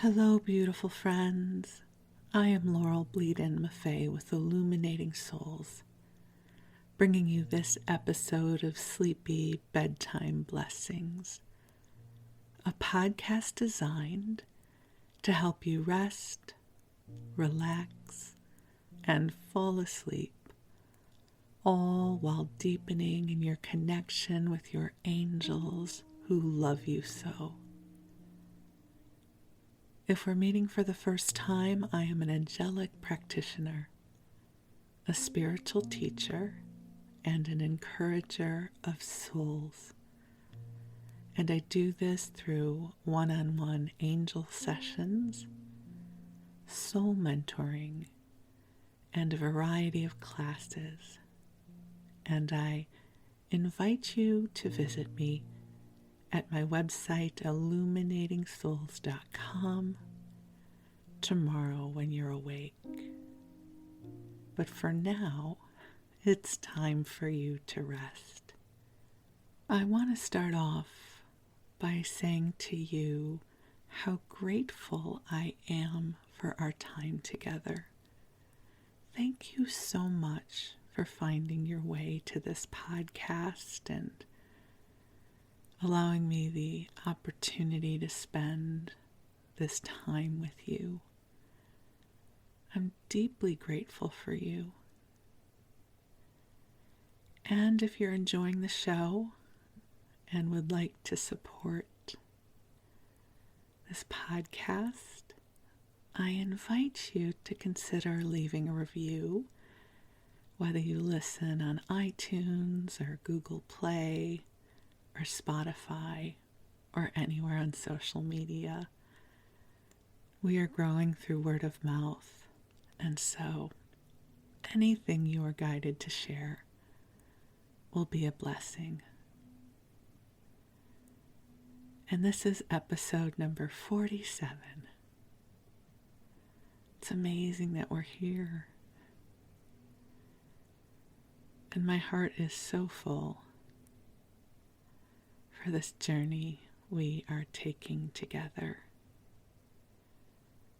Hello, beautiful friends. I am Laurel Bleadon-Maffei with Illuminating Souls, bringing you this episode of Sleepy Bedtime Blessings, a podcast designed to help you rest, relax, and fall asleep, all while deepening in your connection with your angels who love you so. If we're meeting for the first time, I am an angelic practitioner, a spiritual teacher, and an encourager of souls. And I do this through one-on-one angel sessions, soul mentoring, and a variety of classes. And I invite you to visit me at my website, illuminatingsouls.com, tomorrow when you're awake. But for now, it's time for you to rest. I want to start off by saying to you how grateful I am for our time together. Thank you so much for finding your way to this podcast and allowing me the opportunity to spend this time with you. I'm deeply grateful for you. And if you're enjoying the show and would like to support this podcast, I invite you to consider leaving a review, whether you listen on iTunes or Google Play or Spotify, or anywhere on social media. We are growing through word of mouth, and so anything you are guided to share will be a blessing. And this is episode number 47. It's amazing that we're here. And my heart is so full for this journey we are taking together.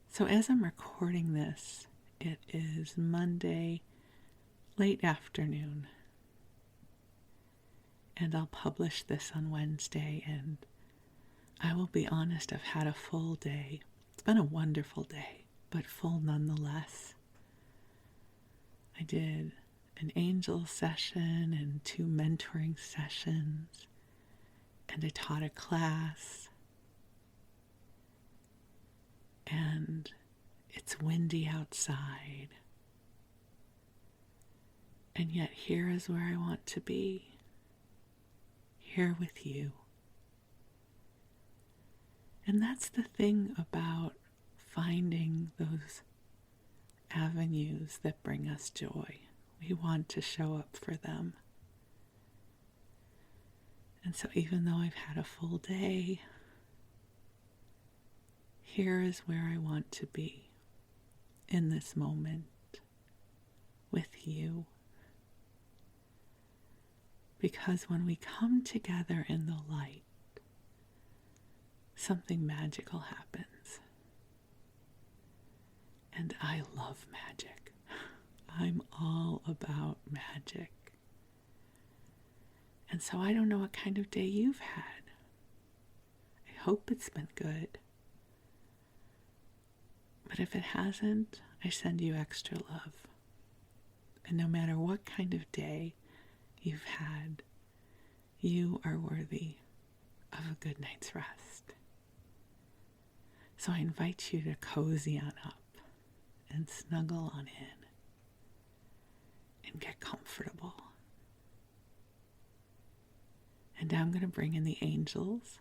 So as I'm recording this, it is Monday, late afternoon, and I'll publish this on Wednesday, and I will be honest, I've had a full day. It's been a wonderful day, but full nonetheless. I did an angel session and 2 mentoring sessions, and I taught a class, and it's windy outside, and yet here is where I want to be, here with you. And that's the thing about finding those avenues that bring us joy. We want to show up for them. And so even though I've had a full day, here is where I want to be in this moment with you. Because when we come together in the light, something magical happens. And I love magic. I'm all about magic. And so I don't know what kind of day you've had. I hope it's been good. But if it hasn't, I send you extra love. And no matter what kind of day you've had, you are worthy of a good night's rest. So I invite you to cozy on up and snuggle on in and get comfortable. And I'm going to bring in the angels,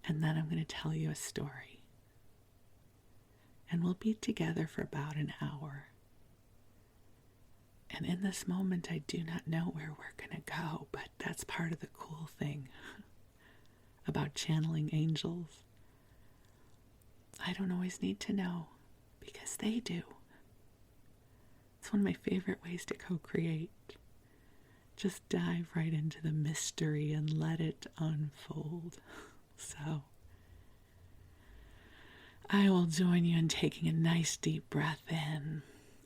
and then I'm going to tell you a story. And we'll be together for about an hour. And in this moment, I do not know where we're going to go, but that's part of the cool thing about channeling angels. I don't always need to know, because they do. It's one of my favorite ways to co-create. Just dive right into the mystery and let it unfold. So I will join you in taking a nice deep breath in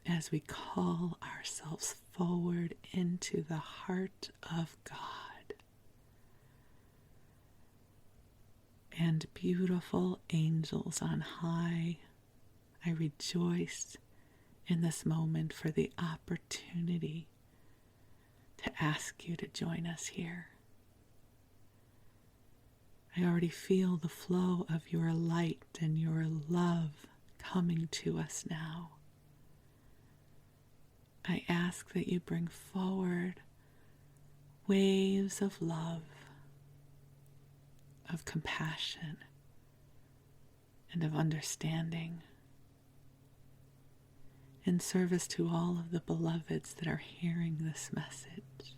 as we call ourselves forward into the heart of God. And beautiful angels on high, I rejoice in this moment for the opportunity to ask you to join us here. I already feel the flow of your light and your love coming to us now. I ask that you bring forward waves of love, of compassion, and of understanding in service to all of the beloveds that are hearing this message.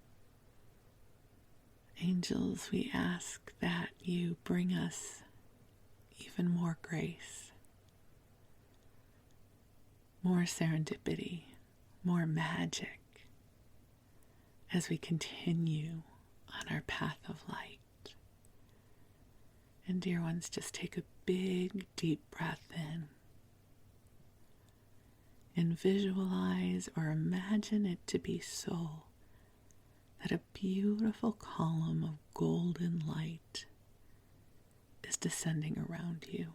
Angels, we ask that you bring us even more grace, more serendipity, more magic as we continue on our path of light. And dear ones, just take a big, deep breath in and visualize or imagine it to be so that a beautiful column of golden light is descending around you.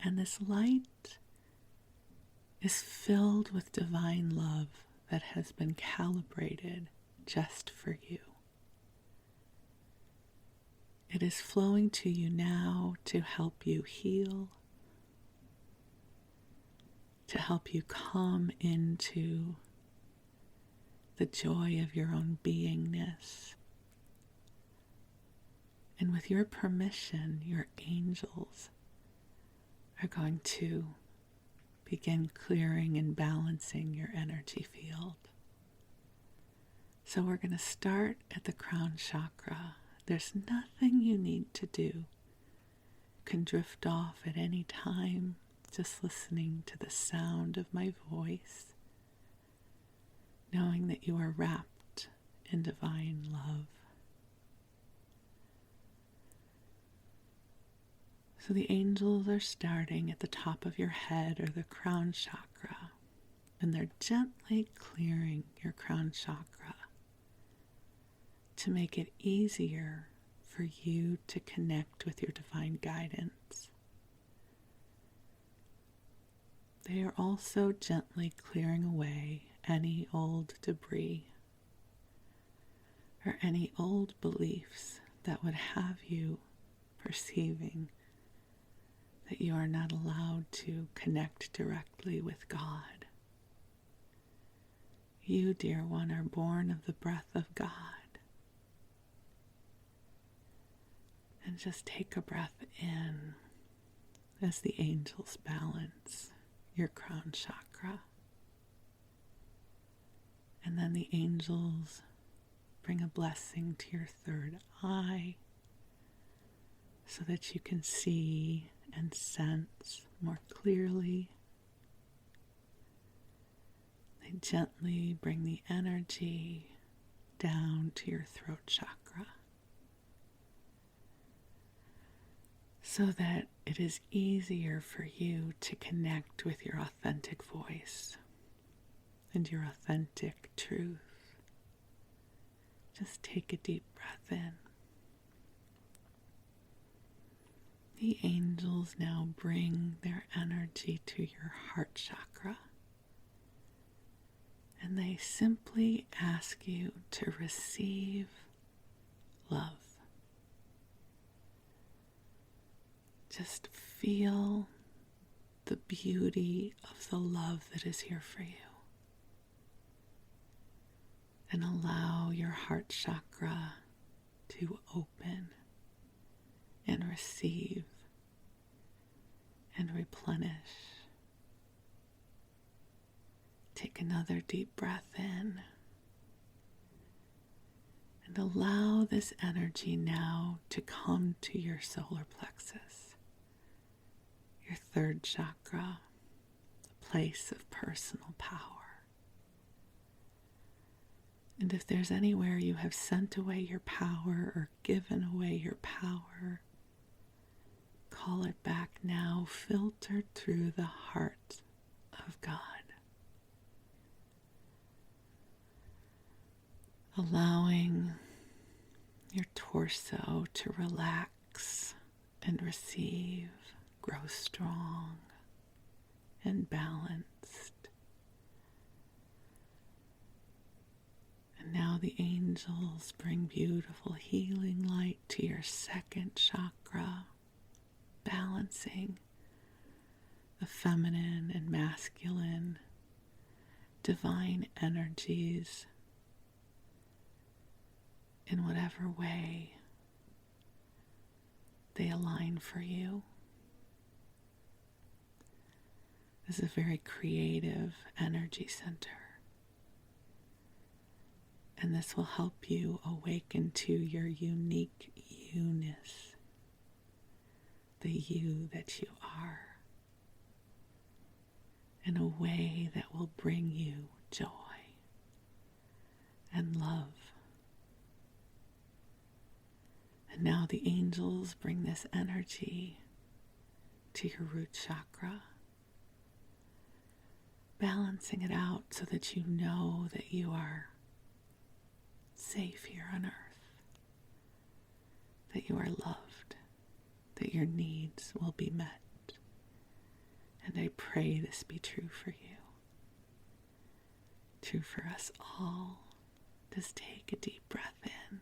And this light is filled with divine love that has been calibrated just for you. It is flowing to you now to help you heal, to help you come into the joy of your own beingness. And with your permission, your angels are going to begin clearing and balancing your energy field. So we're going to start at the crown chakra. There's nothing you need to do. You can drift off at any time, just listening to the sound of my voice, knowing that you are wrapped in divine love. So the angels are starting at the top of your head or the crown chakra, and they're gently clearing your crown chakra to make it easier for you to connect with your divine guidance. They are also gently clearing away any old debris or any old beliefs that would have you perceiving that you are not allowed to connect directly with God. You, dear one, are born of the breath of God. And just take a breath in as the angels balance your crown chakra. And then the angels bring a blessing to your third eye so that you can see and sense more clearly. They gently bring the energy down to your throat chakra so that it is easier for you to connect with your authentic voice and your authentic truth. Just take a deep breath in. The angels now bring their energy to your heart chakra, and they simply ask you to receive love. Just feel the beauty of the love that is here for you, and allow your heart chakra to open and receive and replenish. Take another deep breath in and allow this energy now to come to your solar plexus, your third chakra, the place of personal power. And if there's anywhere you have sent away your power or given away your power, call it back now, filtered through the heart of God. Allowing your torso to relax and receive, grow strong and balanced. And now the angels bring beautiful healing light to your second chakra, balancing the feminine and masculine, divine energies in whatever way they align for you. This is a very creative energy center. And this will help you awaken to your unique you-ness, the you that you are, in a way that will bring you joy and love. And now the angels bring this energy to your root chakra, balancing it out so that you know that you are safe here on earth, that you are loved, that your needs will be met. And I pray this be true for you, true for us all. Just take a deep breath in,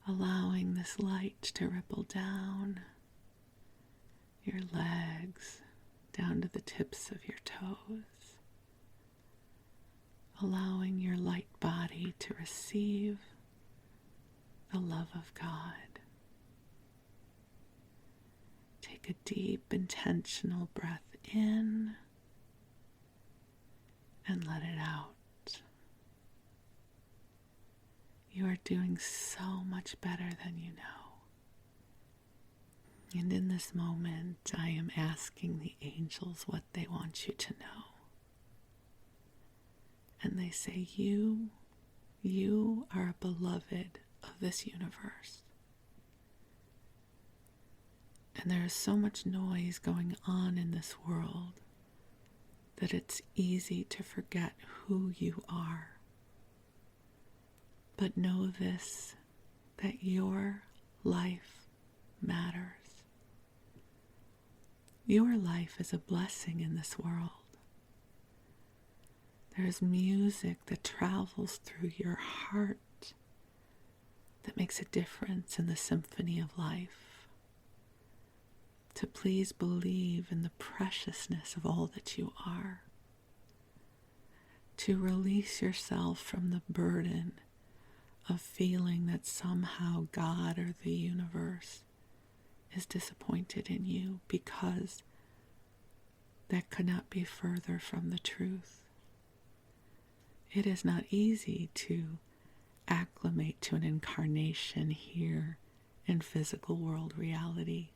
allowing this light to ripple down your legs, down to the tips of your toes, allowing your light body to receive the love of God. Take a deep, intentional breath in and let it out. You are doing so much better than you know. And in this moment, I am asking the angels what they want you to know. And they say, you are a beloved of this universe. And there is so much noise going on in this world that it's easy to forget who you are. But know this, that your life matters. Your life is a blessing in this world. There's music that travels through your heart that makes a difference in the symphony of life. To please believe in the preciousness of all that you are. To release yourself from the burden of feeling that somehow God or the universe is disappointed in you, because that could not be further from the truth. It is not easy to acclimate to an incarnation here in physical world reality.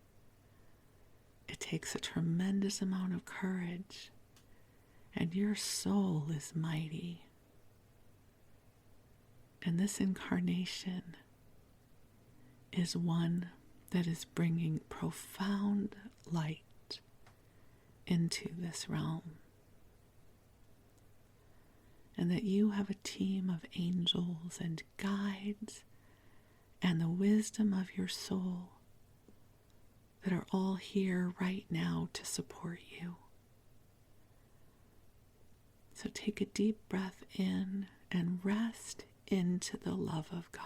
It takes a tremendous amount of courage, and your soul is mighty. And this incarnation is one that is bringing profound light into this realm. And that you have a team of angels and guides and the wisdom of your soul that are all here right now to support you. So take a deep breath in and rest into the love of God.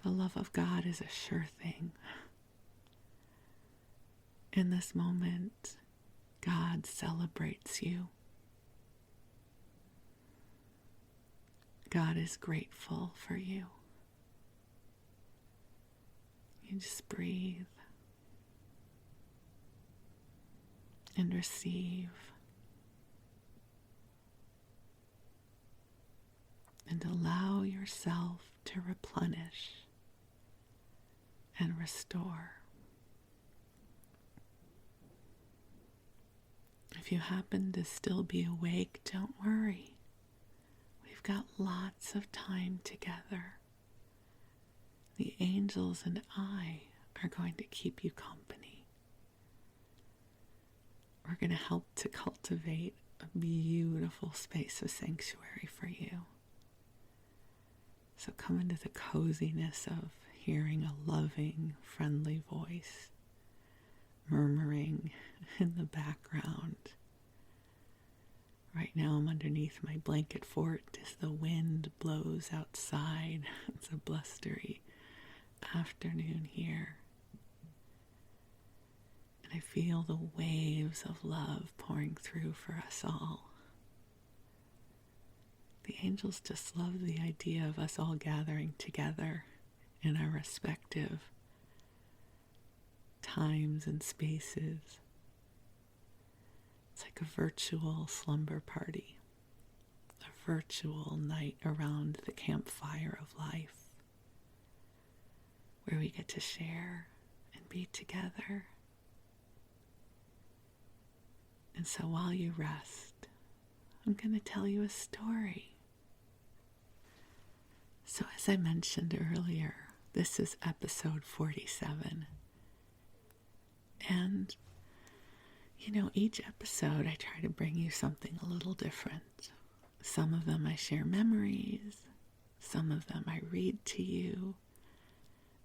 The love of God is a sure thing. In this moment, God celebrates you. God is grateful for you. You just breathe and receive and allow yourself to replenish and restore. If you happen to still be awake, don't worry. We've got lots of time together. The angels and I are going to keep you company. We're going to help to cultivate a beautiful space of sanctuary for you. So come into the coziness of hearing a loving, friendly voice murmuring in the background. Right now I'm underneath my blanket fort as the wind blows outside. It's a blustery afternoon here. And I feel the waves of love pouring through for us all. The angels just love the idea of us all gathering together in our respective times and spaces. It's like a virtual slumber party, a virtual night around the campfire of life, where we get to share and be together. And so while you rest, I'm going to tell you a story. So as I mentioned earlier, this is episode 47. And, each episode I try to bring you something a little different. Some of them I share memories. Some of them I read to you.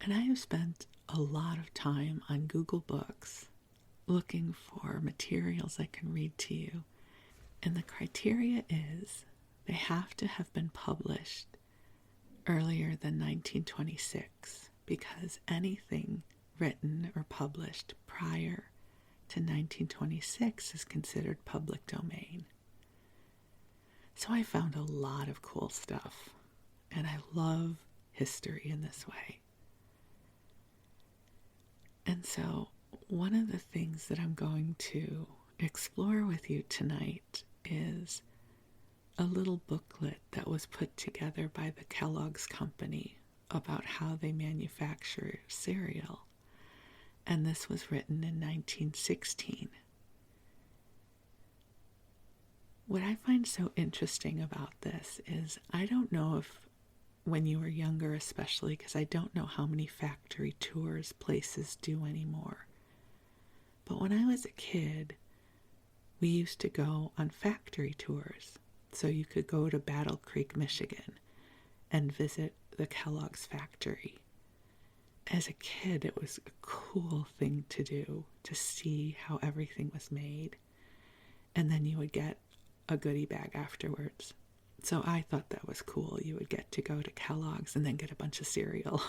And I have spent a lot of time on Google Books looking for materials I can read to you. And the criteria is they have to have been published earlier than 1926, because anything written or published prior to 1926 is considered public domain. So I found a lot of cool stuff, and I love history in this way. And so one of the things that I'm going to explore with you tonight is a little booklet that was put together by the Kellogg's company about how they manufacture cereal. And this was written in 1916. What I find so interesting about this is I don't know if when you were younger especially, because I don't know how many factory tours places do anymore. But when I was a kid, we used to go on factory tours. So you could go to Battle Creek, Michigan, and visit the Kellogg's factory. As a kid, it was a cool thing to do, to see how everything was made. And then you would get a goodie bag afterwards. So I thought that was cool. You would get to go to Kellogg's and then get a bunch of cereal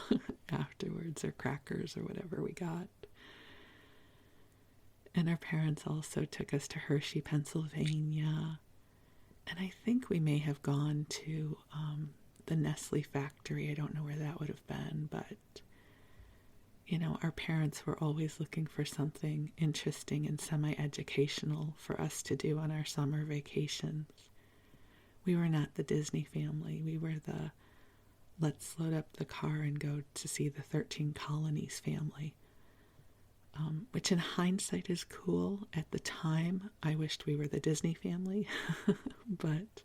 afterwards, or crackers, or whatever we got. And our parents also took us to Hershey, Pennsylvania. And I think we may have gone to the Nestle factory. I don't know where that would have been, but, our parents were always looking for something interesting and semi-educational for us to do on our summer vacations. We were not the Disney family. We were the let's load up the car and go to see the 13 Colonies family. Which in hindsight is cool. At the time, I wished we were the Disney family. But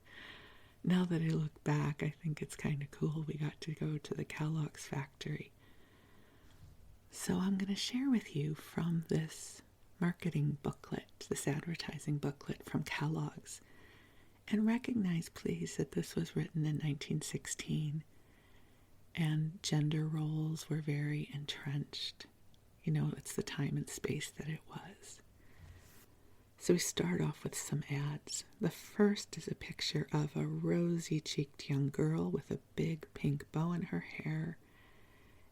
now that I look back, I think it's kind of cool we got to go to the Kellogg's factory. So I'm going to share with you from this marketing booklet, this advertising booklet from Kellogg's. And recognize, please, that this was written in 1916. And gender roles were very entrenched. It's the time and space that it was. So we start off with some ads. The first is a picture of a rosy-cheeked young girl with a big pink bow in her hair.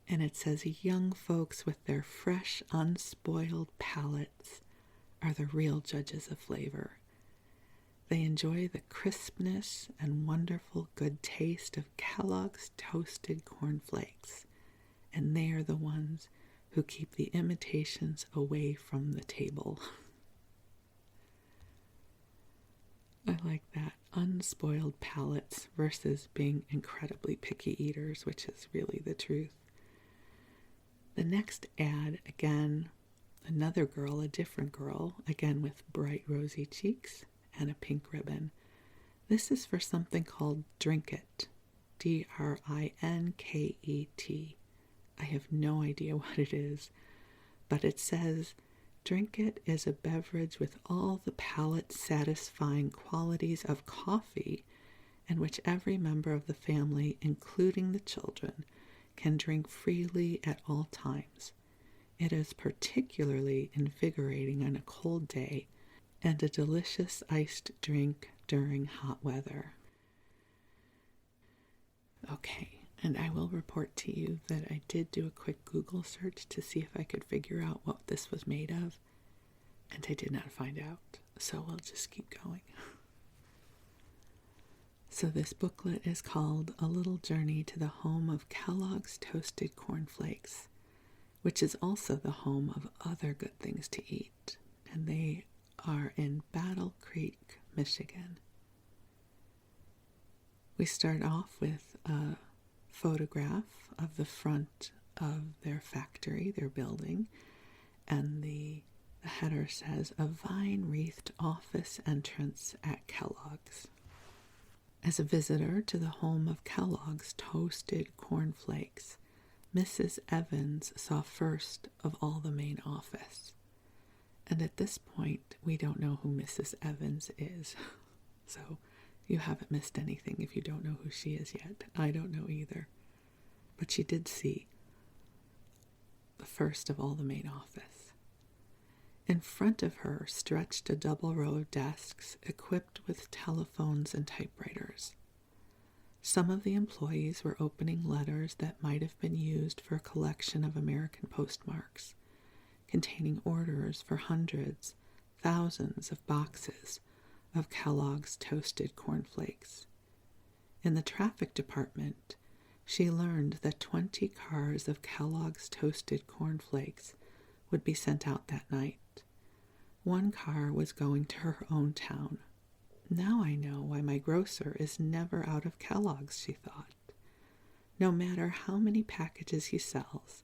And it says, young folks with their fresh, unspoiled palates are the real judges of flavor. They enjoy the crispness and wonderful good taste of Kellogg's toasted cornflakes. And they are the ones who keep the imitations away from the table. I like that. Unspoiled palates versus being incredibly picky eaters, which is really the truth. The next ad, again, another girl, a different girl, again with bright rosy cheeks and a pink ribbon. This is for something called Drink It, Drinket, I have no idea what it is, but it says, drink it as a beverage with all the palate-satisfying qualities of coffee, and which every member of the family, including the children, can drink freely at all times. It is particularly invigorating on a cold day and a delicious iced drink during hot weather. Okay, and I will report to you that I did do a quick Google search to see if I could figure out what this was made of, and I did not find out, so we'll just keep going. So this booklet is called A Little Journey to the Home of Kellogg's Toasted Cornflakes, which is also the home of other good things to eat, and they are in Battle Creek, Michigan. We start off with a photograph of the front of their factory, their building, and the header says, a vine-wreathed office entrance at Kellogg's. As a visitor to the home of Kellogg's Toasted Cornflakes, Mrs. Evans saw first of all the main office. And at this point, we don't know who Mrs. Evans is. So you haven't missed anything if you don't know who she is yet. I don't know either. But she did see the first of all the main office. In front of her stretched a double row of desks equipped with telephones and typewriters. Some of the employees were opening letters that might have been used for a collection of American postmarks, containing orders for hundreds, thousands of boxes of Kellogg's Toasted Cornflakes. In the traffic department, she learned that 20 cars of Kellogg's Toasted Cornflakes would be sent out that night. One car was going to her own town. Now I know why my grocer is never out of Kellogg's, she thought. No matter how many packages he sells,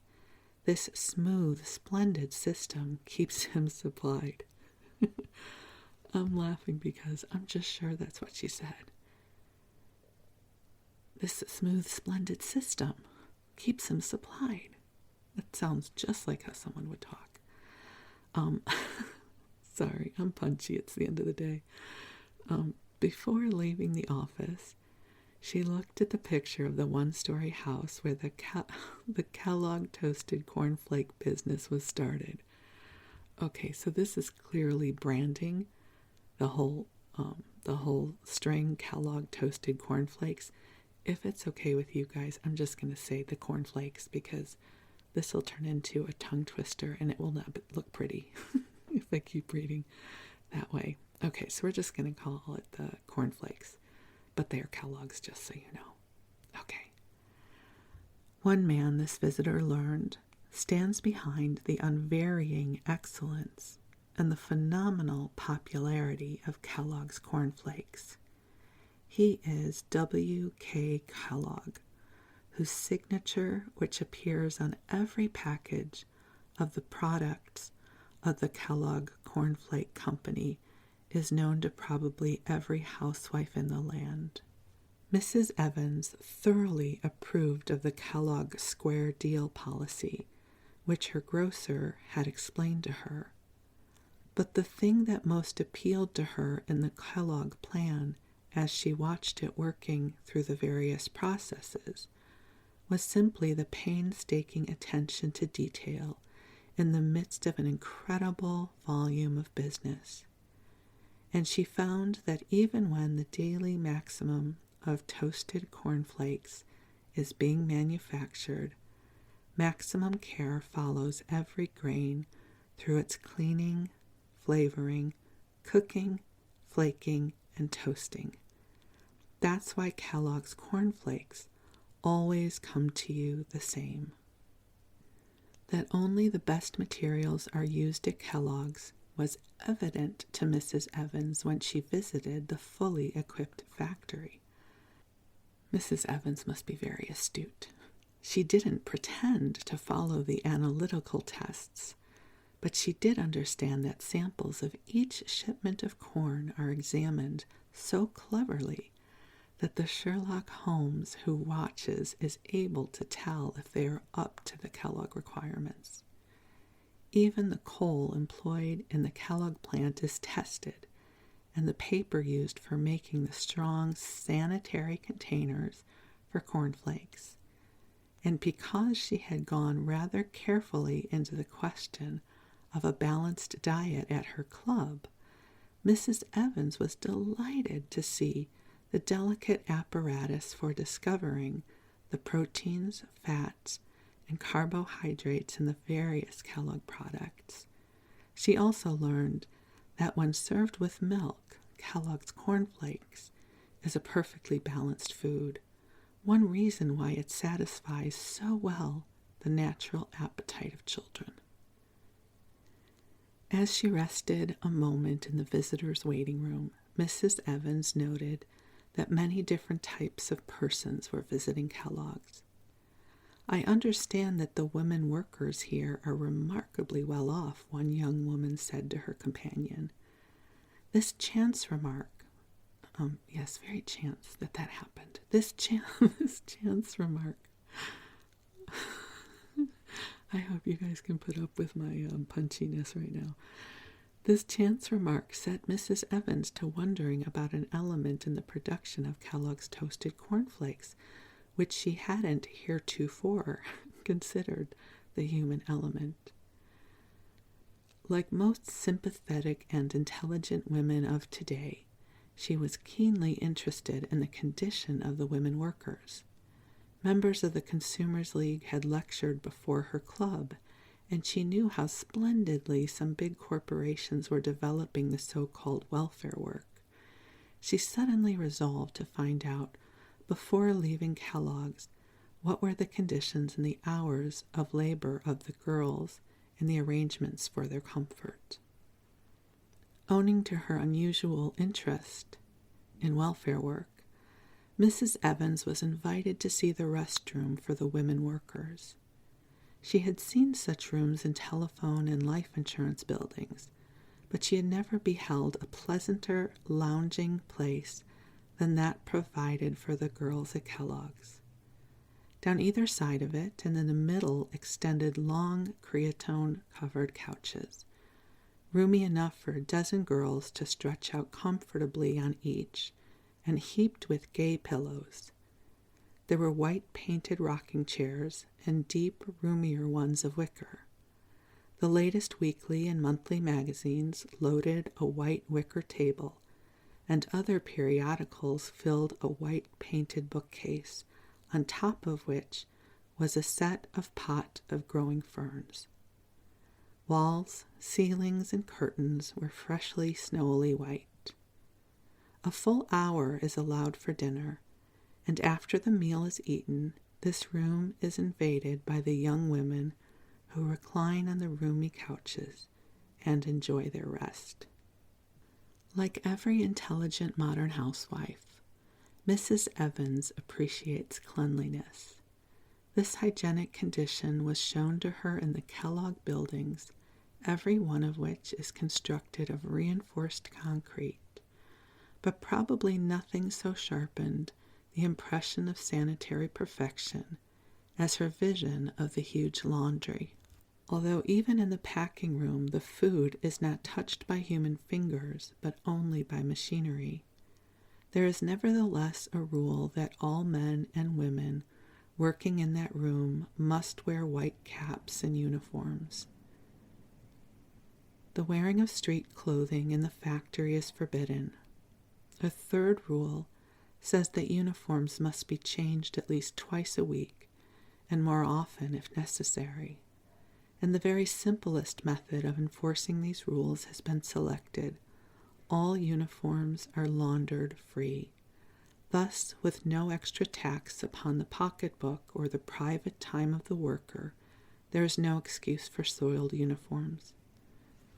this smooth, splendid system keeps him supplied. I'm laughing because I'm just sure that's what she said. This smooth, splendid system keeps him supplied. That sounds just like how someone would talk. Sorry, I'm punchy. It's the end of the day. Before leaving the office, she looked at the picture of the one-story house where the Kellogg Toasted Cornflake business was started. Okay, so this is clearly branding the whole string Kellogg Toasted Cornflakes. If it's okay with you guys, I'm just going to say the cornflakes because this will turn into a tongue twister and it will not look pretty if I keep reading that way. Okay, so we're just going to call it the cornflakes, but they are Kellogg's, just so you know. Okay. One man, this visitor learned, stands behind the unvarying excellence and the phenomenal popularity of Kellogg's cornflakes. He is W.K. Kellogg, whose signature, which appears on every package of the products of the Kellogg Cornflake Company, is known to probably every housewife in the land. Mrs. Evans thoroughly approved of the Kellogg square deal policy, which her grocer had explained to her. But the thing that most appealed to her in the Kellogg plan, as she watched it working through the various processes, was simply the painstaking attention to detail in the midst of an incredible volume of business. And she found that even when the daily maximum of toasted cornflakes is being manufactured, maximum care follows every grain through its cleaning, flavoring, cooking, flaking, and toasting. That's why Kellogg's cornflakes always come to you the same. That only the best materials are used at Kellogg's was evident to Mrs. Evans when she visited the fully equipped factory. Mrs. Evans must be very astute. She didn't pretend to follow the analytical tests, but she did understand that samples of each shipment of corn are examined so cleverly that the Sherlock Holmes who watches is able to tell if they are up to the Kellogg requirements. Even the coal employed in the Kellogg plant is tested, and the paper used for making the strong sanitary containers for cornflakes. And because she had gone rather carefully into the question of a balanced diet at her club, Mrs. Evans was delighted to see the delicate apparatus for discovering the proteins, fats, and carbohydrates in the various Kellogg products. She also learned that when served with milk, Kellogg's cornflakes is a perfectly balanced food, one reason why it satisfies so well the natural appetite of children. As she rested a moment in the visitors' waiting room, Mrs. Evans noted that many different types of persons were visiting Kellogg's. "I understand that the women workers here are remarkably well off," one young woman said to her companion. This chance remark, yes, very chance that happened. This chance remark. I hope you guys can put up with my punchiness right now. This chance remark set Mrs. Evans to wondering about an element in the production of Kellogg's toasted cornflakes, which she hadn't heretofore considered the human element. Like most sympathetic and intelligent women of today, she was keenly interested in the condition of the women workers. Members of the Consumers League had lectured before her club, and she knew how splendidly some big corporations were developing the so-called welfare work. She suddenly resolved to find out, before leaving Kellogg's, what were the conditions and the hours of labor of the girls and the arrangements for their comfort. Owing to her unusual interest in welfare work, Mrs. Evans was invited to see the restroom for the women workers. She had seen such rooms in telephone and life insurance buildings, but she had never beheld a pleasanter lounging place than that provided for the girls at Kellogg's. Down either side of it and in the middle extended long cretonne-covered couches, roomy enough for a dozen girls to stretch out comfortably on each, and heaped with gay pillows. There were white-painted rocking chairs and deep, roomier ones of wicker. The latest weekly and monthly magazines loaded a white wicker table, and other periodicals filled a white-painted bookcase, on top of which was a set of pot of growing ferns. Walls, ceilings, and curtains were freshly snowily white. A full hour is allowed for dinner, and after the meal is eaten, this room is invaded by the young women who recline on the roomy couches and enjoy their rest. Like every intelligent modern housewife, Mrs. Evans appreciates cleanliness. This hygienic condition was shown to her in the Kellogg buildings, every one of which is constructed of reinforced concrete, but probably nothing so sharpened the impression of sanitary perfection as her vision of the huge laundry. Although even in the packing room the food is not touched by human fingers, but only by machinery, there is nevertheless a rule that all men and women working in that room must wear white caps and uniforms. The wearing of street clothing in the factory is forbidden. A third rule says that uniforms must be changed at least twice a week, and more often if necessary. And the very simplest method of enforcing these rules has been selected. All uniforms are laundered free. Thus, with no extra tax upon the pocketbook or the private time of the worker, there is no excuse for soiled uniforms.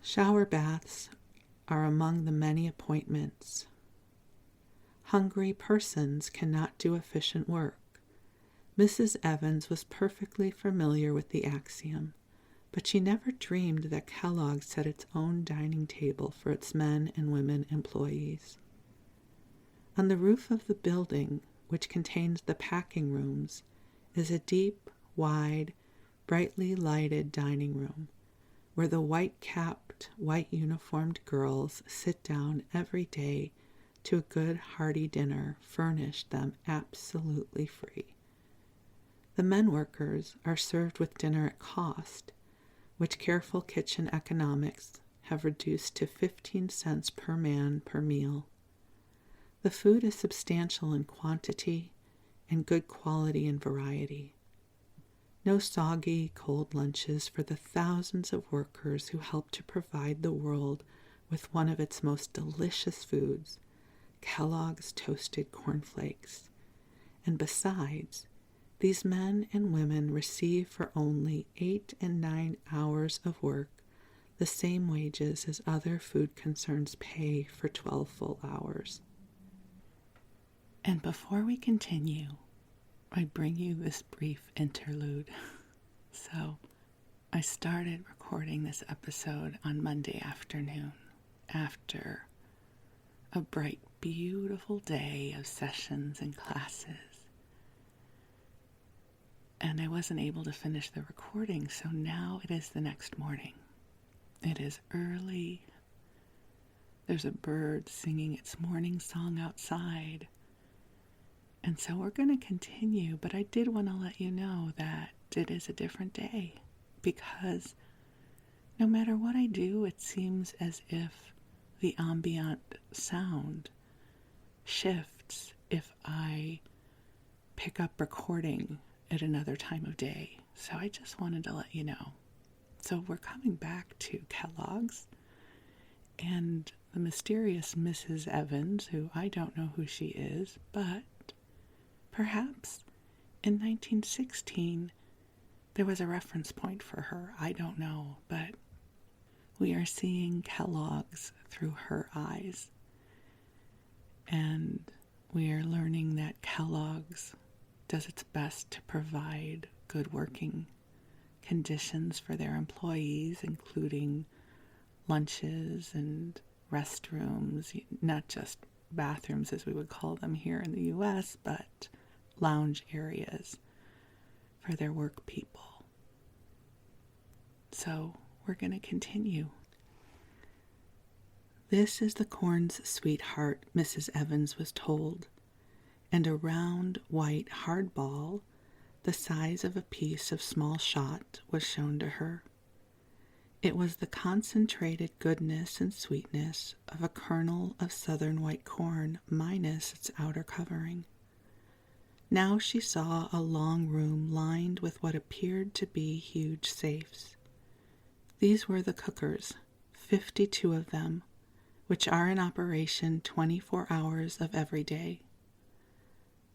Shower baths are among the many appointments. Hungry persons cannot do efficient work. Mrs. Evans was perfectly familiar with the axiom, but she never dreamed that Kellogg set its own dining table for its men and women employees. On the roof of the building, which contains the packing rooms, is a deep, wide, brightly lighted dining room, where the white-capped, white-uniformed girls sit down every day to a good, hearty dinner furnished them absolutely free. The men workers are served with dinner at cost, which careful kitchen economics have reduced to 15 cents per man per meal. The food is substantial in quantity and good quality and variety. No soggy, cold lunches for the thousands of workers who help to provide the world with one of its most delicious foods, Kellogg's toasted cornflakes. And besides, these men and women receive for only 8 and 9 hours of work the same wages as other food concerns pay for 12 full hours. And before we continue, I bring you this brief interlude. So, I started recording this episode on Monday afternoon after a bright, beautiful day of sessions and classes. And I wasn't able to finish the recording, so now it is the next morning. It is early. There's a bird singing its morning song outside. And so we're going to continue, but I did want to let you know that it is a different day, because no matter what I do, it seems as if the ambient sound shifts if I pick up recording at another time of day. So I just wanted to let you know. So we're coming back to Kellogg's and the mysterious Mrs. Evans, who I don't know who she is, but perhaps in 1916 there was a reference point for her. I don't know, but we are seeing Kellogg's through her eyes. And we are learning that Kellogg's does its best to provide good working conditions for their employees, including lunches and restrooms, not just bathrooms as we would call them here in the U.S., but lounge areas for their work people. So we're going to continue. This is the corn's sweetheart, Mrs. Evans was told, and a round, white, hard ball, the size of a piece of small shot, was shown to her. It was the concentrated goodness and sweetness of a kernel of southern white corn minus its outer covering. Now she saw a long room lined with what appeared to be huge safes. These were the cookers, 52 of them, which are in operation 24 hours of every day.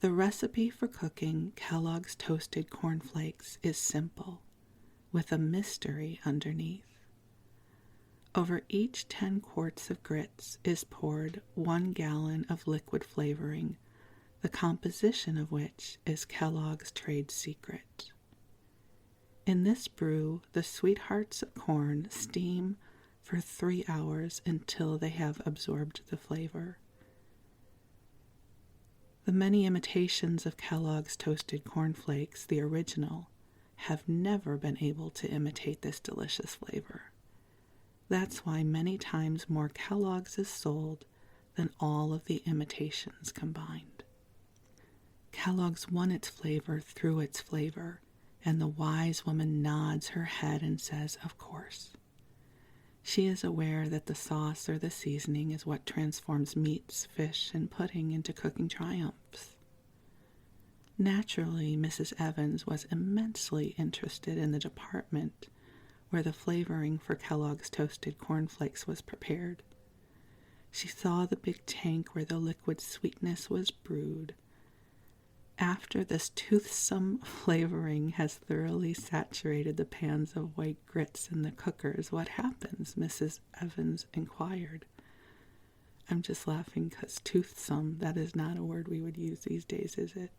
The recipe for cooking Kellogg's toasted cornflakes is simple, with a mystery underneath. Over each 10 quarts of grits is poured 1 gallon of liquid flavoring, the composition of which is Kellogg's trade secret. In this brew, the sweethearts of corn steam for 3 hours until they have absorbed the flavor. The many imitations of Kellogg's toasted cornflakes, the original, have never been able to imitate this delicious flavor. That's why many times more Kellogg's is sold than all of the imitations combined. Kellogg's won its flavor through its flavor, and the wise woman nods her head and says, of course. She is aware that the sauce or the seasoning is what transforms meats, fish, and pudding into cooking triumphs. Naturally, Mrs. Evans was immensely interested in the department where the flavoring for Kellogg's toasted cornflakes was prepared. She saw the big tank where the liquid sweetness was brewed. After this toothsome flavoring has thoroughly saturated the pans of white grits in the cookers, what happens? Mrs. Evans inquired. I'm just laughing because toothsome, that is not a word we would use these days, is it?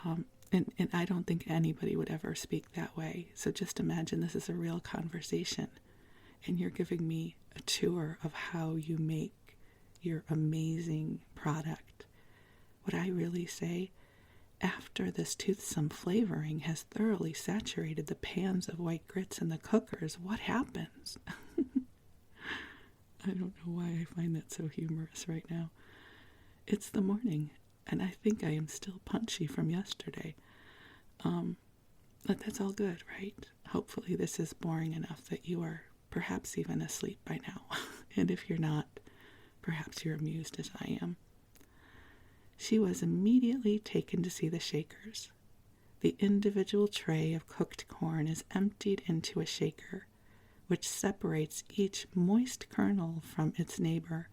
And I don't think anybody would ever speak that way. So just imagine this is a real conversation, and you're giving me a tour of how you make your amazing product. What I really say, after this toothsome flavoring has thoroughly saturated the pans of white grits in the cookers, what happens? I don't know why I find that so humorous right now. It's the morning, and I think I am still punchy from yesterday. But that's all good, right? Hopefully this is boring enough that you are perhaps even asleep by now. And if you're not, perhaps you're amused as I am. She was immediately taken to see the shakers. The individual tray of cooked corn is emptied into a shaker, which separates each moist kernel from its neighbor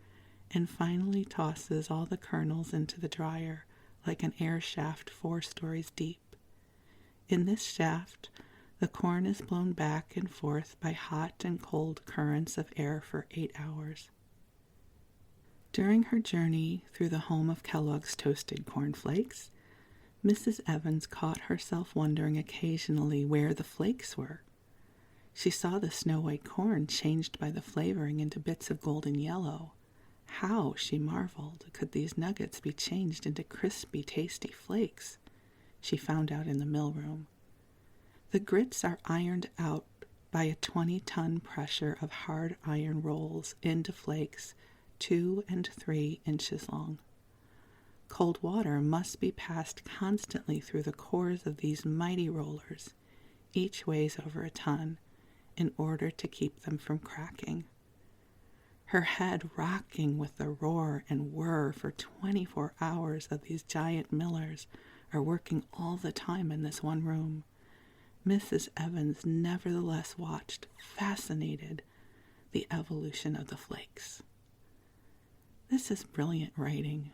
and finally tosses all the kernels into the dryer like an air shaft 4 stories deep. In this shaft, the corn is blown back and forth by hot and cold currents of air for 8 hours. During her journey through the home of Kellogg's toasted cornflakes, Mrs. Evans caught herself wondering occasionally where the flakes were. She saw the snow-white corn changed by the flavoring into bits of golden yellow. How, she marveled, could these nuggets be changed into crispy, tasty flakes? She found out in the mill room. The grits are ironed out by a 20-ton pressure of hard iron rolls into flakes 2 and 3 inches long. Cold water must be passed constantly through the cores of these mighty rollers, each weighs over a ton, in order to keep them from cracking. Her head rocking with the roar and whir for 24 hours of these giant millers are working all the time in this one room. Mrs. Evans nevertheless watched, fascinated, the evolution of the flakes. This is brilliant writing.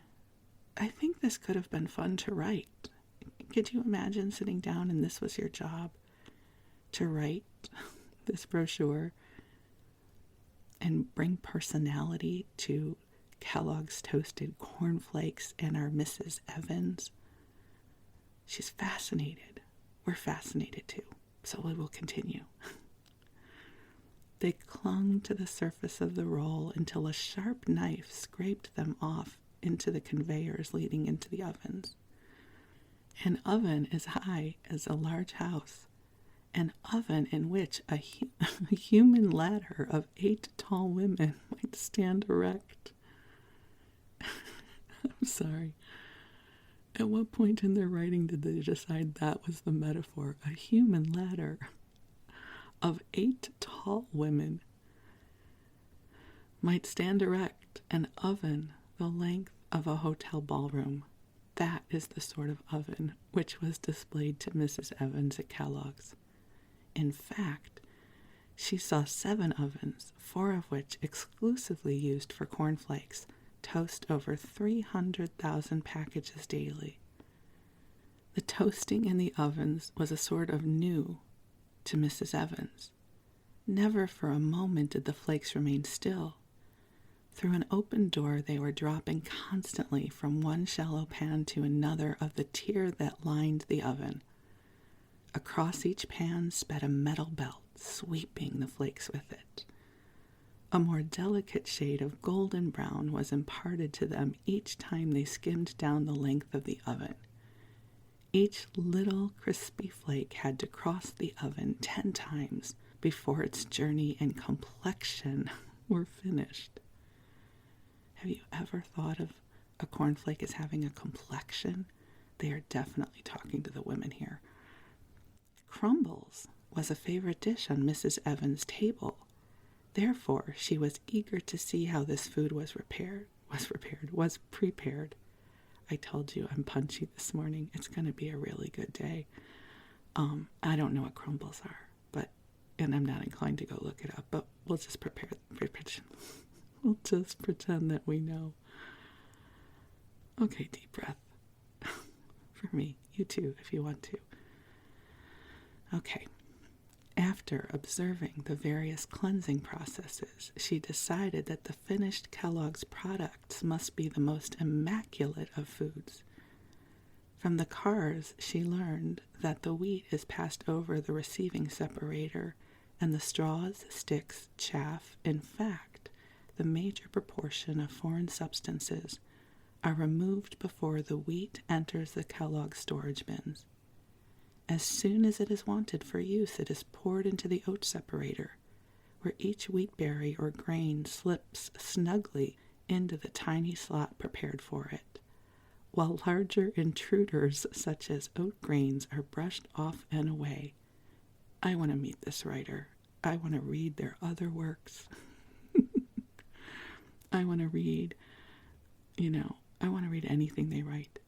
I think this could have been fun to write. Could you imagine sitting down and this was your job? To write this brochure and bring personality to Kellogg's toasted cornflakes and our Mrs. Evans. She's fascinated. We're fascinated too, so we will continue. They clung to the surface of the roll until a sharp knife scraped them off into the conveyors leading into the ovens. An oven as high as a large house, an oven in which a human ladder of 8 tall women might stand erect. I'm sorry. At what point in their writing did they decide that was the metaphor? A human ladder of 8 tall women might stand erect, an oven the length of a hotel ballroom. That is the sort of oven which was displayed to Mrs. Evans at Kellogg's. In fact, she saw 7 ovens, 4 of which exclusively used for cornflakes, toast over 300,000 packages daily. The toasting in the ovens was a sort of new to Mrs. Evans. Never for a moment did the flakes remain still. Through an open door they were dropping constantly from one shallow pan to another of the tier that lined the oven. Across each pan sped a metal belt, sweeping the flakes with it. A more delicate shade of golden brown was imparted to them each time they skimmed down the length of the oven. Each little crispy flake had to cross the oven 10 times before its journey and complexion were finished. Have you ever thought of a cornflake as having a complexion? They are definitely talking to the women here. Crumbles was a favorite dish on Mrs. Evans' table. Therefore, she was eager to see how this food was prepared. I told you I'm punchy this morning. It's going to be a really good day. I don't know what crumbles are, and I'm not inclined to go look it up, but we'll just We'll just pretend that we know. Okay, deep breath. For me, you too, if you want to. Okay. After observing the various cleansing processes, she decided that the finished Kellogg's products must be the most immaculate of foods. From the cars, she learned that the wheat is passed over the receiving separator, and the straws, sticks, chaff. In fact, the major proportion of foreign substances are removed before the wheat enters the Kellogg storage bins. As soon as it is wanted for use, it is poured into the oat separator, where each wheat berry or grain slips snugly into the tiny slot prepared for it, while larger intruders such as oat grains are brushed off and away. I want to meet this writer. I want to read their other works. I want to read, I want to read anything they write.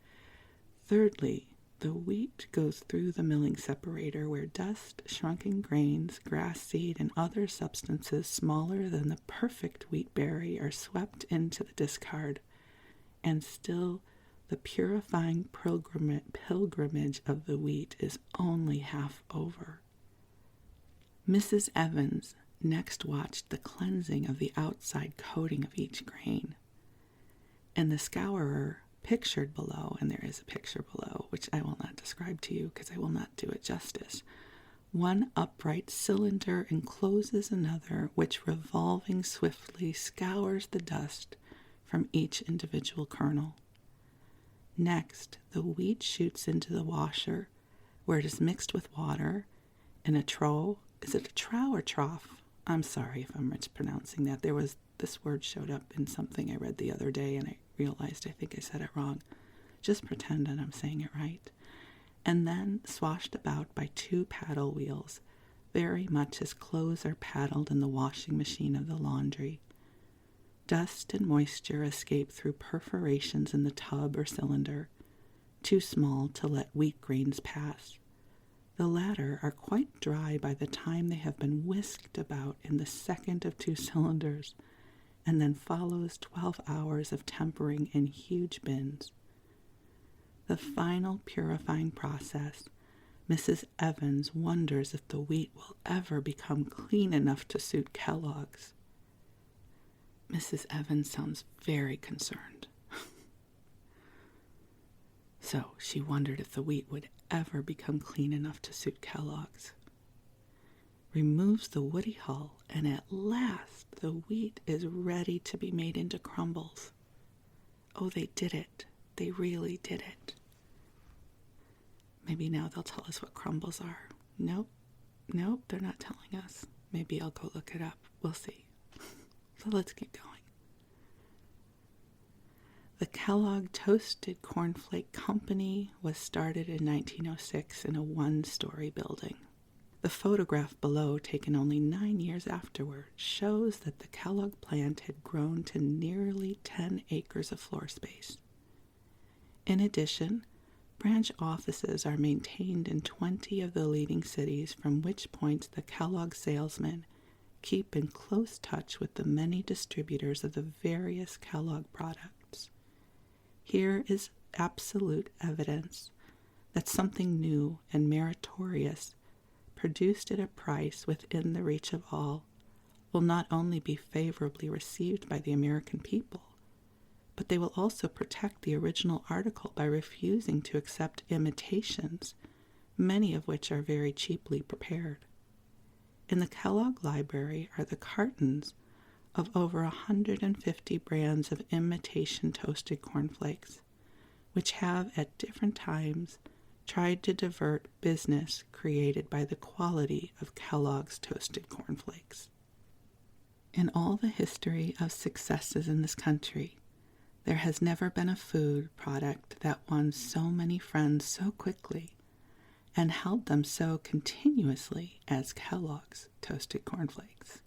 Thirdly, the wheat goes through the milling separator where dust, shrunken grains, grass seed, and other substances smaller than the perfect wheat berry are swept into the discard, and still the purifying pilgrimage of the wheat is only half over. Mrs. Evans next watched the cleansing of the outside coating of each grain. And the scourer pictured below, and there is a picture below, which I will not describe to you because I will not do it justice. One upright cylinder encloses another, which revolving swiftly scours the dust from each individual kernel. Next, the wheat shoots into the washer, where it is mixed with water in a trough. Is it a trough or trough? I'm sorry if I'm mispronouncing that. This word showed up in something I read the other day, and I realized I think I said it wrong. Just pretend that I'm saying it right. And then swashed about by 2 paddle wheels, very much as clothes are paddled in the washing machine of the laundry. Dust and moisture escape through perforations in the tub or cylinder, too small to let wheat grains pass. The latter are quite dry by the time they have been whisked about in the second of 2 cylinders, and then follows 12 hours of tempering in huge bins. The final purifying process, Mrs. Evans wonders if the wheat will ever become clean enough to suit Kellogg's. Mrs. Evans sounds very concerned. So she wondered if the wheat would ever become clean enough to suit Kellogg's. Removes the woody hull, and at last the wheat is ready to be made into crumbles. Oh, they did it. They really did it. Maybe now they'll tell us what crumbles are. Nope, they're not telling us. Maybe I'll go look it up. We'll see. So let's keep going. The Kellogg Toasted Cornflake Company was started in 1906 in a 1-story building. The photograph below, taken only 9 years afterward, shows that the Kellogg plant had grown to nearly 10 acres of floor space. In addition, branch offices are maintained in 20 of the leading cities, from which points the Kellogg salesmen keep in close touch with the many distributors of the various Kellogg products. Here is absolute evidence that something new and meritorious, produced at a price within the reach of all, will not only be favorably received by the American people, but they will also protect the original article by refusing to accept imitations, many of which are very cheaply prepared. In the Kellogg Library are the cartons of over 150 brands of imitation toasted cornflakes, which have at different times tried to divert business created by the quality of Kellogg's toasted cornflakes. In all the history of successes in this country, there has never been a food product that won so many friends so quickly and held them so continuously as Kellogg's toasted cornflakes.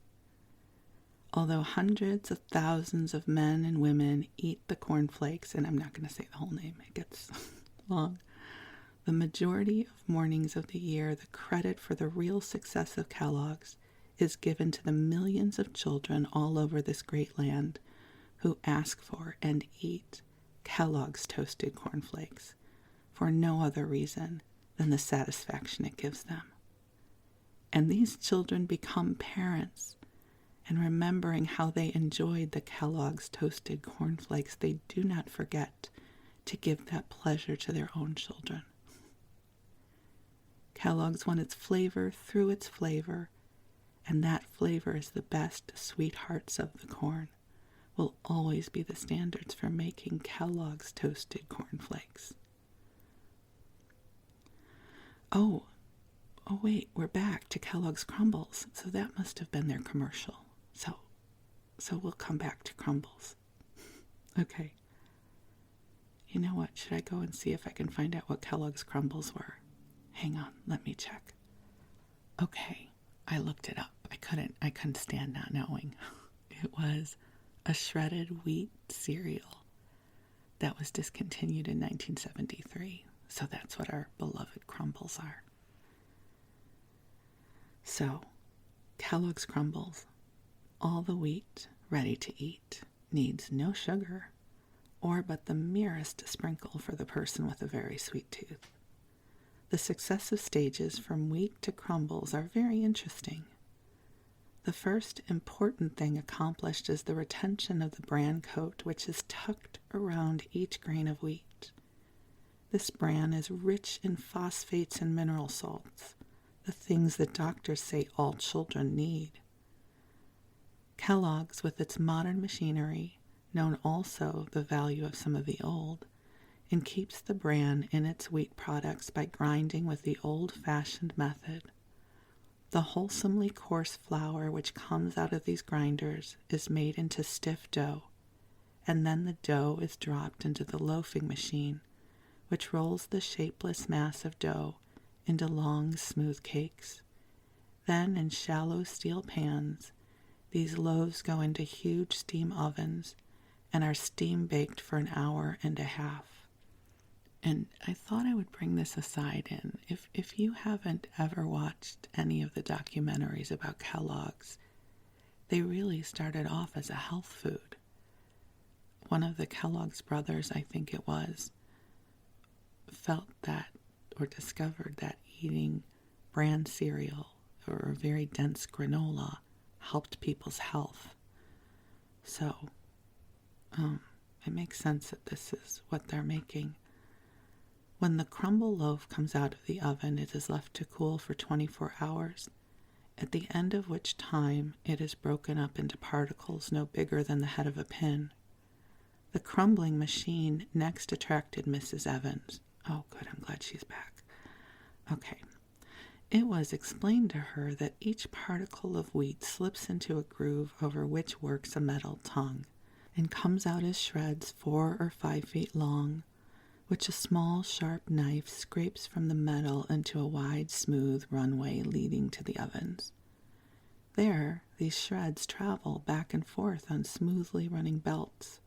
Although hundreds of thousands of men and women eat the cornflakes, and I'm not going to say the whole name, it gets long, the majority of mornings of the year, the credit for the real success of Kellogg's is given to the millions of children all over this great land who ask for and eat Kellogg's toasted cornflakes for no other reason than the satisfaction it gives them. And these children become parents, and remembering how they enjoyed the Kellogg's toasted cornflakes, they do not forget to give that pleasure to their own children. Kellogg's won its flavor through its flavor, and that flavor is the best sweethearts of the corn, will always be the standards for making Kellogg's toasted cornflakes. Oh, wait, we're back to Kellogg's Crumbles, so that must have been their commercial. So we'll come back to Crumbles. Okay. You know what? Should I go and see if I can find out what Kellogg's Crumbles were? Hang on, let me check. Okay, I looked it up. I couldn't stand not knowing. It was a shredded wheat cereal that was discontinued in 1973. So that's what our beloved Crumbles are. So, Kellogg's Crumbles, all the wheat ready to eat, needs no sugar or but the merest sprinkle for the person with a very sweet tooth. The successive stages from wheat to crumbles are very interesting. The first important thing accomplished is the retention of the bran coat, which is tucked around each grain of wheat. This bran is rich in phosphates and mineral salts, the things that doctors say all children need. Kellogg's, with its modern machinery, known also the value of some of the old, and keeps the bran in its wheat products by grinding with the old-fashioned method. The wholesomely coarse flour which comes out of these grinders is made into stiff dough, and then the dough is dropped into the loafing machine, which rolls the shapeless mass of dough into long, smooth cakes. Then, in shallow steel pans, these loaves go into huge steam ovens and are steam-baked for an hour and a half. And I thought I would bring this aside in. If you haven't ever watched any of the documentaries about Kellogg's, they really started off as a health food. One of the Kellogg's brothers, I think it was, felt that or discovered that eating bran cereal or very dense granola helped people's health. So, it makes sense that this is what they're making. When the crumble loaf comes out of the oven, it is left to cool for 24 hours, at the end of which time it is broken up into particles no bigger than the head of a pin. The crumbling machine next attracted Mrs. Evans. Oh, good, I'm glad she's back. Okay. It was explained to her that each particle of wheat slips into a groove over which works a metal tongue, and comes out as shreds 4 or 5 feet long, which a small, sharp knife scrapes from the metal into a wide, smooth runway leading to the ovens. There, these shreds travel back and forth on smoothly running belts,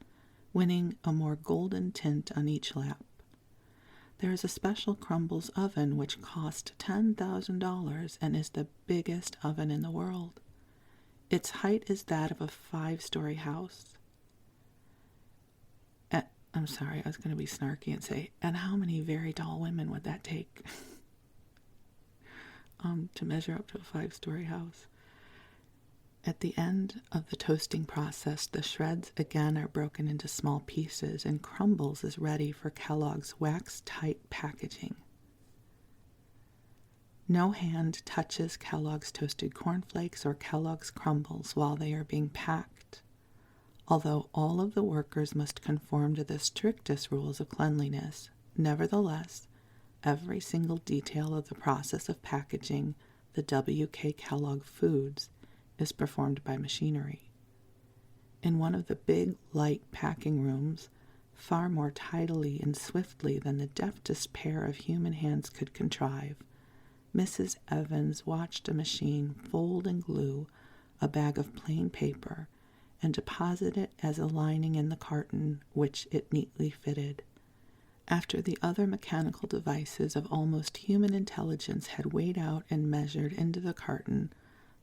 winning a more golden tint on each lap. There is a special Crumbles oven which cost $10,000 and is the biggest oven in the world. Its height is that of a 5-story house. I'm sorry, I was going to be snarky and say, and how many very tall women would that take to measure up to a 5-story house? At the end of the toasting process, the shreds again are broken into small pieces, and Crumbles is ready for Kellogg's wax-tight packaging. No hand touches Kellogg's toasted cornflakes or Kellogg's Crumbles while they are being packed, although all of the workers must conform to the strictest rules of cleanliness. Nevertheless, every single detail of the process of packaging the W.K. Kellogg foods is performed by machinery. In one of the big, light packing rooms, far more tidily and swiftly than the deftest pair of human hands could contrive, Mrs. Evans watched a machine fold and glue a bag of plain paper and deposit it as a lining in the carton, which it neatly fitted. After the other mechanical devices of almost human intelligence had weighed out and measured into the carton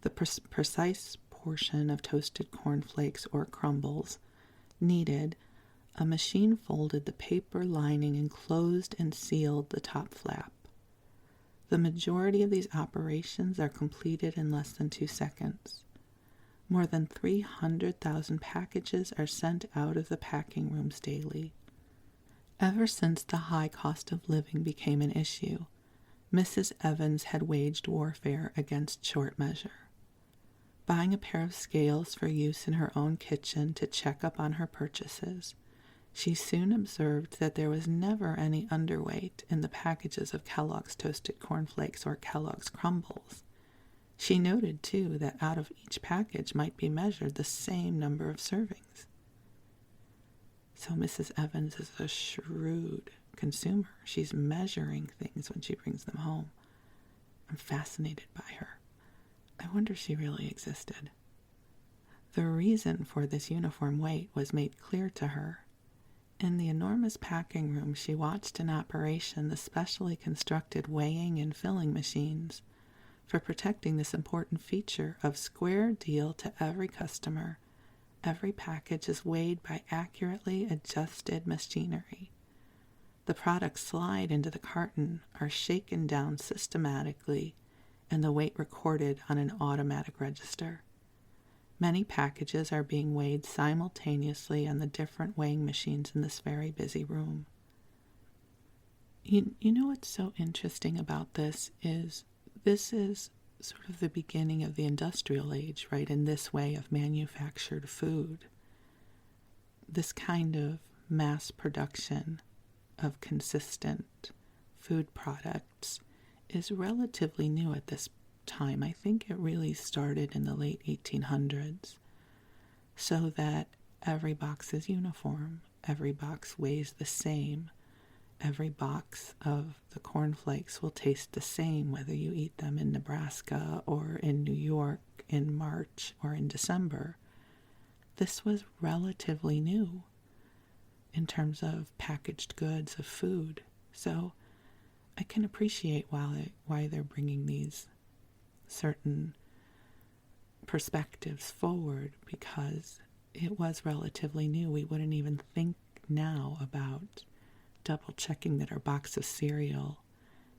the precise portion of toasted cornflakes or crumbles needed, a machine folded the paper lining and closed and sealed the top flap. The majority of these operations are completed in less than 2 seconds. More than 300,000 packages are sent out of the packing rooms daily. Ever since the high cost of living became an issue, Mrs. Evans had waged warfare against short measure. Buying a pair of scales for use in her own kitchen to check up on her purchases, she soon observed that there was never any underweight in the packages of Kellogg's toasted cornflakes or Kellogg's crumbles. She noted, too, that out of each package might be measured the same number of servings. So Mrs. Evans is a shrewd consumer. She's measuring things when she brings them home. I'm fascinated by her. I wonder if she really existed. The reason for this uniform weight was made clear to her. In the enormous packing room, she watched in operation the specially constructed weighing and filling machines for protecting this important feature of square deal to every customer. Every package is weighed by accurately adjusted machinery. The products slide into the carton, are shaken down systematically, and the weight recorded on an automatic register. Many packages are being weighed simultaneously on the different weighing machines in this very busy room. You know what's so interesting about this is sort of the beginning of the industrial age, right? In this way of manufactured food. This kind of mass production of consistent food products is relatively new at this time. I think it really started in the late 1800s, so that every box is uniform, every box weighs the same, every box of the cornflakes will taste the same whether you eat them in Nebraska or in New York in March or in December. This was relatively new in terms of packaged goods of food. So I can appreciate why they're bringing these certain perspectives forward, because it was relatively new. We wouldn't even think now about double checking that our box of cereal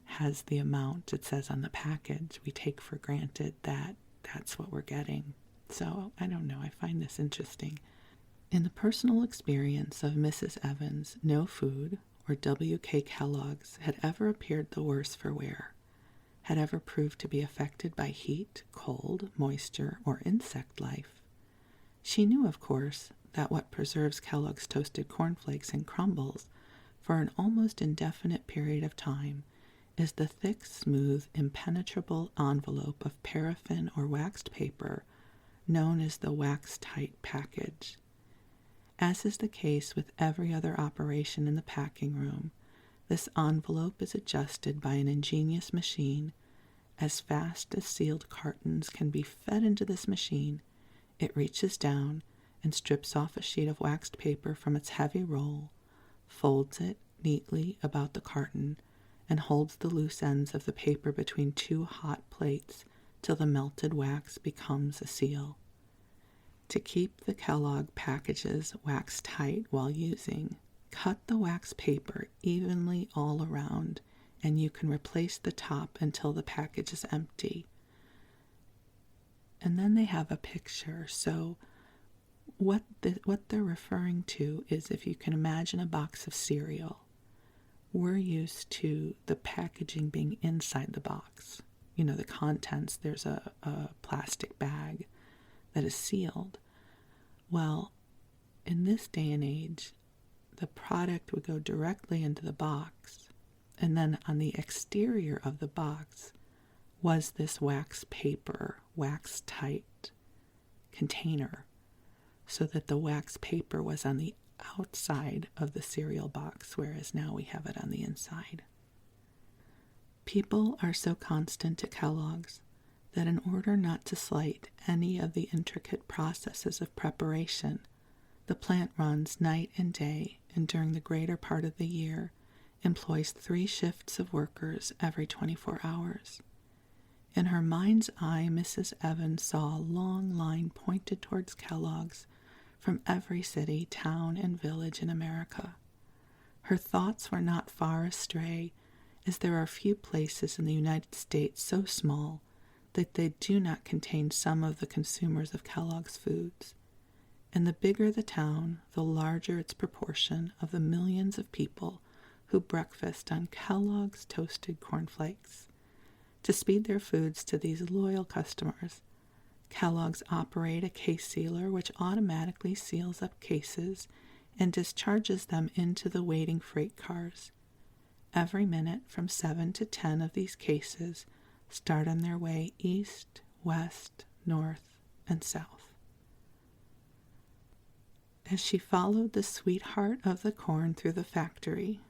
has the amount it says on the package. We take for granted that that's what we're getting. So I don't know, I find this interesting. In the personal experience of Mrs. Evans, no food, or W.K. Kellogg's, had ever appeared the worse for wear, had ever proved to be affected by heat, cold, moisture, or insect life. She knew, of course, that what preserves Kellogg's toasted cornflakes and crumbles for an almost indefinite period of time is the thick, smooth, impenetrable envelope of paraffin or waxed paper known as the wax-tight package. As is the case with every other operation in the packing room, this envelope is adjusted by an ingenious machine. As fast as sealed cartons can be fed into this machine, it reaches down and strips off a sheet of waxed paper from its heavy roll, folds it neatly about the carton, and holds the loose ends of the paper between two hot plates till the melted wax becomes a seal. To keep the Kellogg packages wax tight while using, cut the wax paper evenly all around, and you can replace the top until the package is empty. And then they have a picture. So what they're referring to is, if you can imagine a box of cereal, we're used to the packaging being inside the box. You know, the contents, there's a plastic bag that is sealed. Well, in this day and age, the product would go directly into the box, and then on the exterior of the box was this wax paper, wax tight container, so that the wax paper was on the outside of the cereal box, whereas now we have it on the inside. People are so constant at Kellogg's that in order not to slight any of the intricate processes of preparation, the plant runs night and day, and during the greater part of the year employs 3 shifts of workers every 24 hours. In her mind's eye, Mrs. Evans saw a long line pointed towards Kellogg's from every city, town, and village in America. Her thoughts were not far astray, as there are few places in the United States so small that they do not contain some of the consumers of Kellogg's foods. And the bigger the town, the larger its proportion of the millions of people who breakfast on Kellogg's toasted cornflakes. To speed their foods to these loyal customers, Kellogg's operate a case sealer which automatically seals up cases and discharges them into the waiting freight cars. Every minute, from 7 to 10 of these cases start on their way east, west, north, and south. As she followed the sweetheart of the corn through the factory,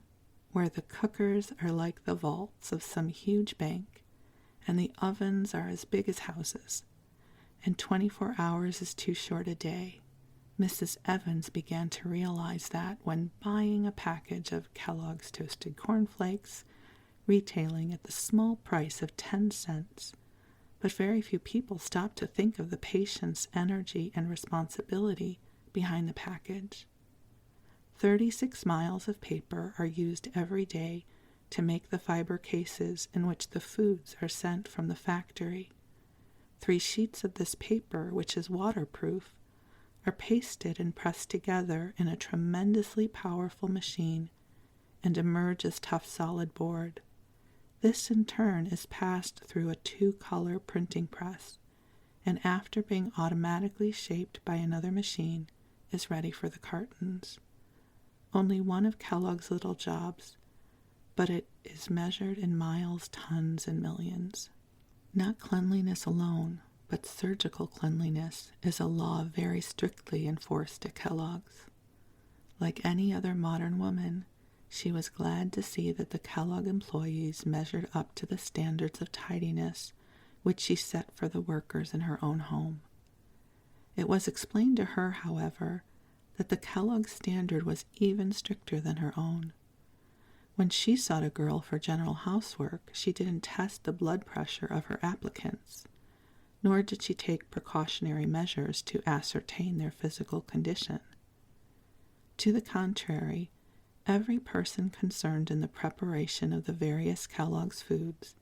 where the cookers are like the vaults of some huge bank, and the ovens are as big as houses, and 24 hours is too short a day, Mrs. Evans began to realize that when buying a package of Kellogg's toasted cornflakes, retailing at the small price of 10 cents, but very few people stopped to think of the patience, energy, and responsibility behind the package. 36 miles of paper are used every day to make the fiber cases in which the foods are sent from the factory. 3 sheets of this paper, which is waterproof, are pasted and pressed together in a tremendously powerful machine and emerge as tough solid board. This in turn is passed through a 2-color printing press, and after being automatically shaped by another machine, is ready for the cartons. Only one of Kellogg's little jobs, but it is measured in miles, tons, and millions. Not cleanliness alone, but surgical cleanliness is a law very strictly enforced at Kellogg's. Like any other modern woman, she was glad to see that the Kellogg employees measured up to the standards of tidiness which she set for the workers in her own home. It was explained to her, however, that the Kellogg standard was even stricter than her own. When she sought a girl for general housework, she didn't test the blood pressure of her applicants, nor did she take precautionary measures to ascertain their physical condition. To the contrary, every person concerned in the preparation of the various Kellogg's foods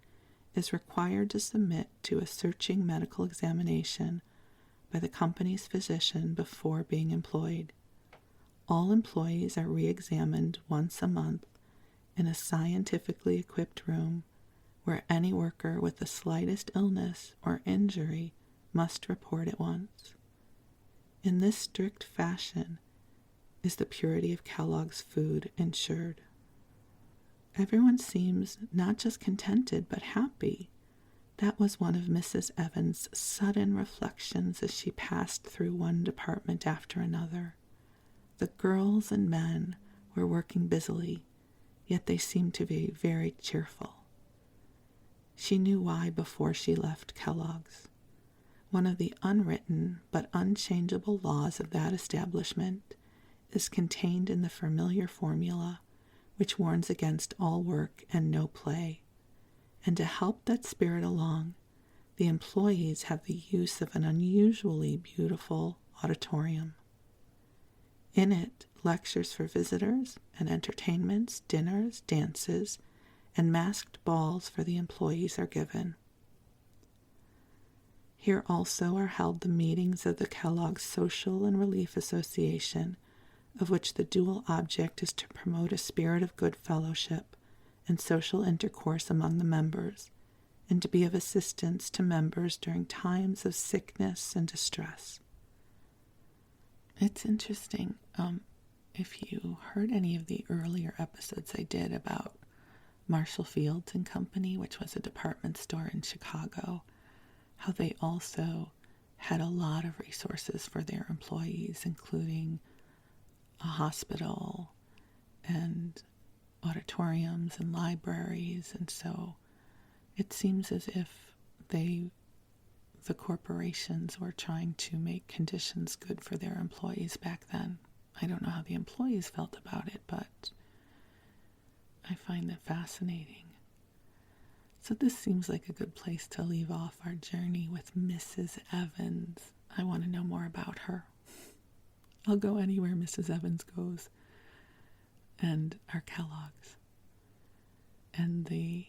is required to submit to a searching medical examination by the company's physician before being employed. All employees are re-examined once a month in a scientifically equipped room where any worker with the slightest illness or injury must report at once. In this strict fashion is the purity of Kellogg's food ensured. Everyone seems not just contented but happy. That was one of Mrs. Evans' sudden reflections as she passed through one department after another. The girls and men were working busily, yet they seemed to be very cheerful. She knew why before she left Kellogg's. One of the unwritten but unchangeable laws of that establishment is contained in the familiar formula which warns against all work and no play. And to help that spirit along, the employees have the use of an unusually beautiful auditorium. In it, lectures for visitors and entertainments, dinners, dances, and masked balls for the employees are given. Here also are held the meetings of the Kellogg Social and Relief Association, of which the dual object is to promote a spirit of good fellowship and social intercourse among the members, and to be of assistance to members during times of sickness and distress. It's interesting, if you heard any of the earlier episodes I did about Marshall Fields and Company, which was a department store in Chicago, how they also had a lot of resources for their employees, including a hospital and auditoriums and libraries. And so it seems as if the corporations were trying to make conditions good for their employees back then. I don't know how the employees felt about it, but I find that fascinating. So this seems like a good place to leave off our journey with Mrs. Evans. I want to know more about her. I'll go anywhere Mrs. Evans goes. And our Kellogg's. And the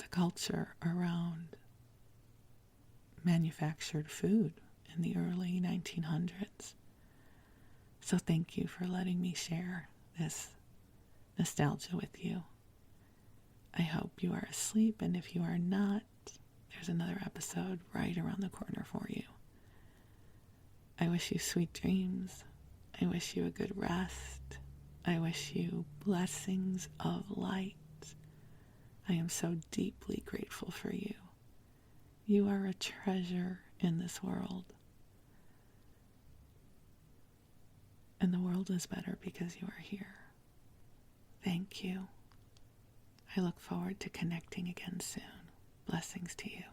culture around manufactured food in the early 1900s. So thank you for letting me share this nostalgia with you. I hope you are asleep, and if you are not, there's another episode right around the corner for you. I wish you sweet dreams. I wish you a good rest. I wish you blessings of light. I am so deeply grateful for you. You are a treasure in this world. And the world is better because you are here. Thank you. I look forward to connecting again soon. Blessings to you.